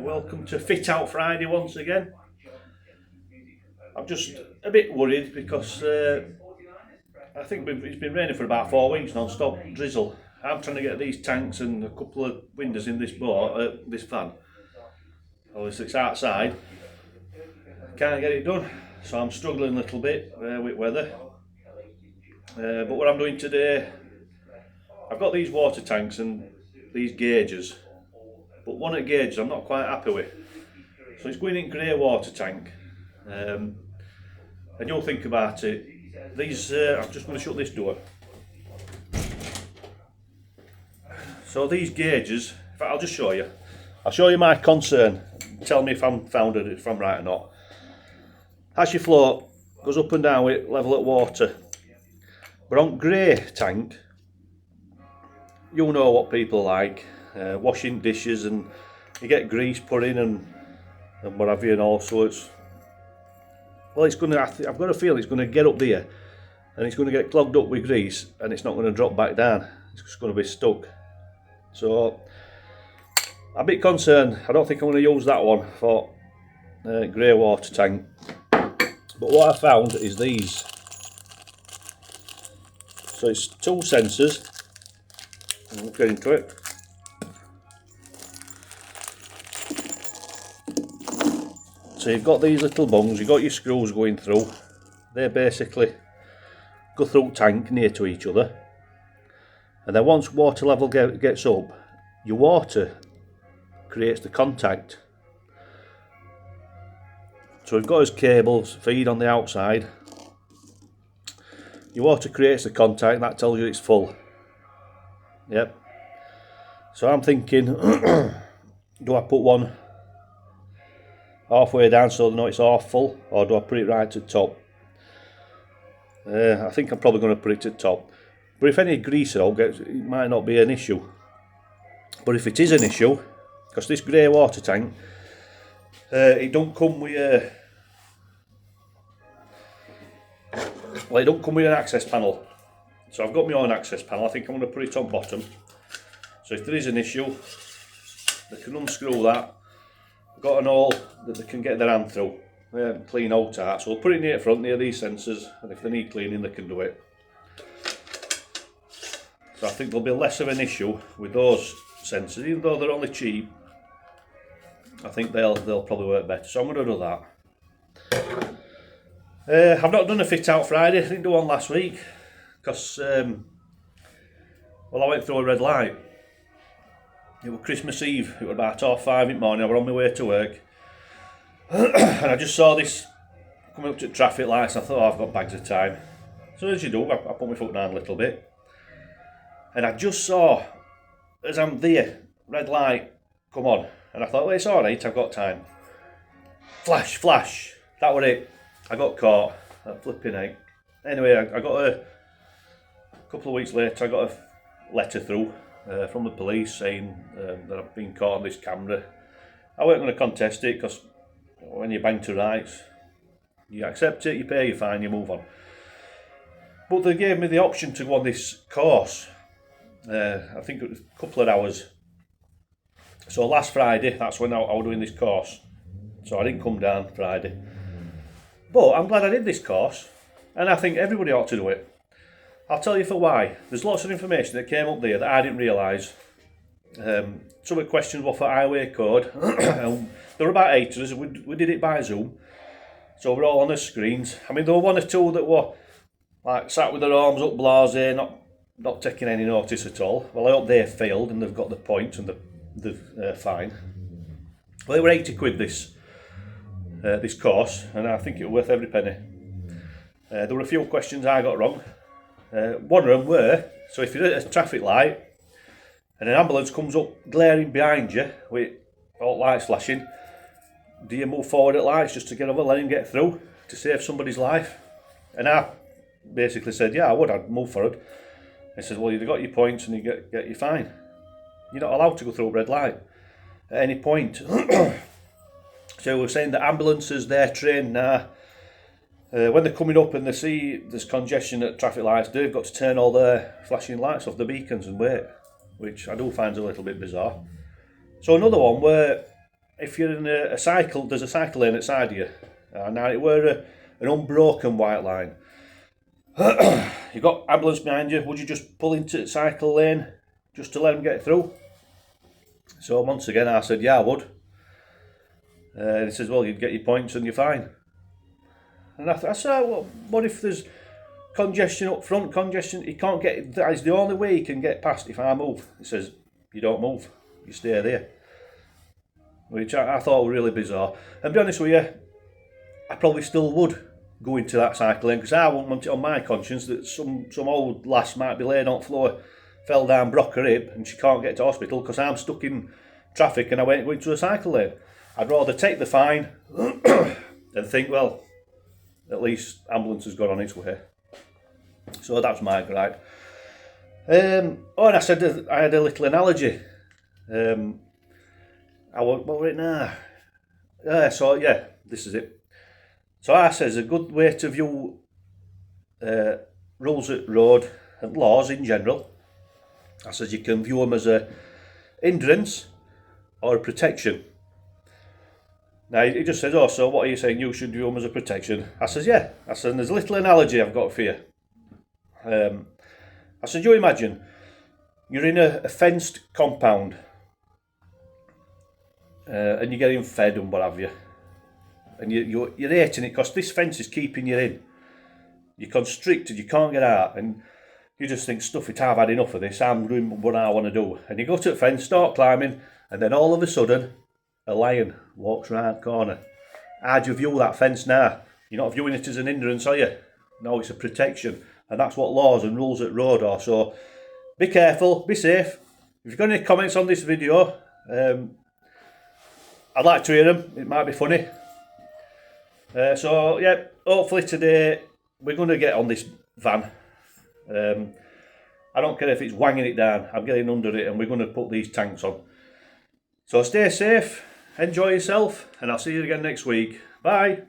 welcome to Fit Out Friday once again. I'm just a bit worried because I think it's been raining for about 4 weeks non-stop, drizzle. I'm trying to get these tanks and a couple of windows in this boat, this van. Obviously it's outside, can't get it done, so I'm struggling a little bit with weather. But what I'm doing today, I've got these water tanks and these gauges, but one of the gauges I'm not quite happy with. So it's going in grey water tank, and you'll think about it. These, I'm just going to shut this door. So these gauges, in fact, I'll just show you. I'll show you my concern. Tell me if I'm right or not. As you float, goes up and down with level at water. But on grey tank, you'll know what people like, washing dishes, and you get grease put in and what have you, and also it's going to, I've got a feeling it's going to get up there and it's going to get clogged up with grease and it's not going to drop back down. It's just going to be stuck. So I'm a bit concerned. I don't think I'm going to use that one for grey water tank. But what I found is these. So it's two sensors. I'll get into it. So you've got these little bungs, you've got your screws going through. They basically go through tank near to each other. And then once water level gets up, your water creates the contact. So we've got his cables, feed on the outside. Your water creates the contact, that tells you it's full. Yep. So I'm thinking, do I put one halfway down so they know it's half full, or do I put it right to the top? I think I'm probably going to put it to the top. But if any grease at all gets, it might not be an issue. But if it is an issue, because this grey water tank, it don't come with it don't come with an access panel. So I've got my own access panel. I think I'm going to put it on bottom. So if there is an issue, they can unscrew that. I've got an hole that they can get their hand through. Clean out that. So we'll put it near the front, near these sensors, and if they need cleaning, they can do it. So I think there'll be less of an issue with those sensors, even though they're only cheap. I think they'll probably work better. So I'm going to do that. I've not done a Fit Out Friday. I didn't do one last week because well, I went through a red light. It was Christmas Eve. It was about 5:30 in the morning. I was on my way to work, and I just saw this coming up to the traffic lights. I thought, I've got bags of time. So as you do, I put my foot down a little bit, and I just saw, as I'm there, red light come on, and I thought, well, it's all right. I've got time. Flash, flash. That was it. I got caught. That flipping egg. Anyway, I got a couple of weeks later. I got a letter through from the police saying that I've been caught on this camera. I weren't going to contest it because when you bang to rights, you accept it, you pay your fine, you move on. But they gave me the option to go on this course. I think it was a couple of hours. So last Friday, that's when I was doing this course. So I didn't come down Friday. But I'm glad I did this course, and I think everybody ought to do it. I'll tell you for why. There's lots of information that came up there that I didn't realise. Some of the questions were for highway code. There were about 8 of us. We did it by Zoom, so we're all on the screens. I mean, there were one or two that were like sat with their arms up, blasé, not taking any notice at all. Well, I hope they failed and they've got the point and the fine. Well, it were 80 quid this course, and I think it was worth every penny. There were a few questions I got wrong. One of them were, so if you're at a traffic light and an ambulance comes up glaring behind you with all lights flashing, do you move forward at lights just to get over, let him get through to save somebody's life? And I basically said, yeah, I would, I'd move forward. He says, well, you've got your points and you get your fine. You're not allowed to go through a red light at any point. So we're saying that ambulances, they're trained now. When they're coming up and they see there's congestion at traffic lights, they've got to turn all their flashing lights off, the beacons, and wait, which I do find a little bit bizarre. So another one where if you're in a cycle, there's a cycle lane outside of you. Now it were an unbroken white line. You got ambulance behind you, would you just pull into the cycle lane just to let them get through? So once again I said, yeah, I would. And he says, well, you'd get your points and you're fine. And I said, well, what if there's congestion up front, congestion, he can't get, that is the only way he can get past if I move. He says, you don't move, you stay there. Which I thought was really bizarre. And to be honest with you, I probably still would go into that cycle lane because I wouldn't want it on my conscience that some old lass might be laying on the floor, fell down, broke her hip, and she can't get to hospital because I'm stuck in traffic and I went into a cycle lane. I'd rather take the fine and think, well, at least ambulance has gone on its way. So that's my gripe. And I said I had a little analogy. What were it now? So yeah, this is it. So I says a good way to view rules at road and laws in general. I says you can view them as a hindrance or a protection. Now he just says, oh, so what are you saying? You should view them as a protection. I says, yeah. I said, there's a little analogy I've got for you. I said, you imagine you're in a fenced compound and you're getting fed and what have you. And you're hating it because this fence is keeping you in. You're constricted, you can't get out. And you just think, stuff it, I've had enough of this. I'm doing what I want to do. And you go to the fence, start climbing, and then all of a sudden, a lion walks round the corner. How do you view that fence now? You're not viewing it as an hindrance, are you? No, it's a protection. And that's what laws and rules at road are. So be careful, be safe. If you've got any comments on this video, I'd like to hear them. It might be funny. So yeah, hopefully today we're going to get on this van. I don't care if it's wanging it down. I'm getting under it and we're going to put these tanks on. So stay safe, enjoy yourself, and I'll see you again next week. Bye.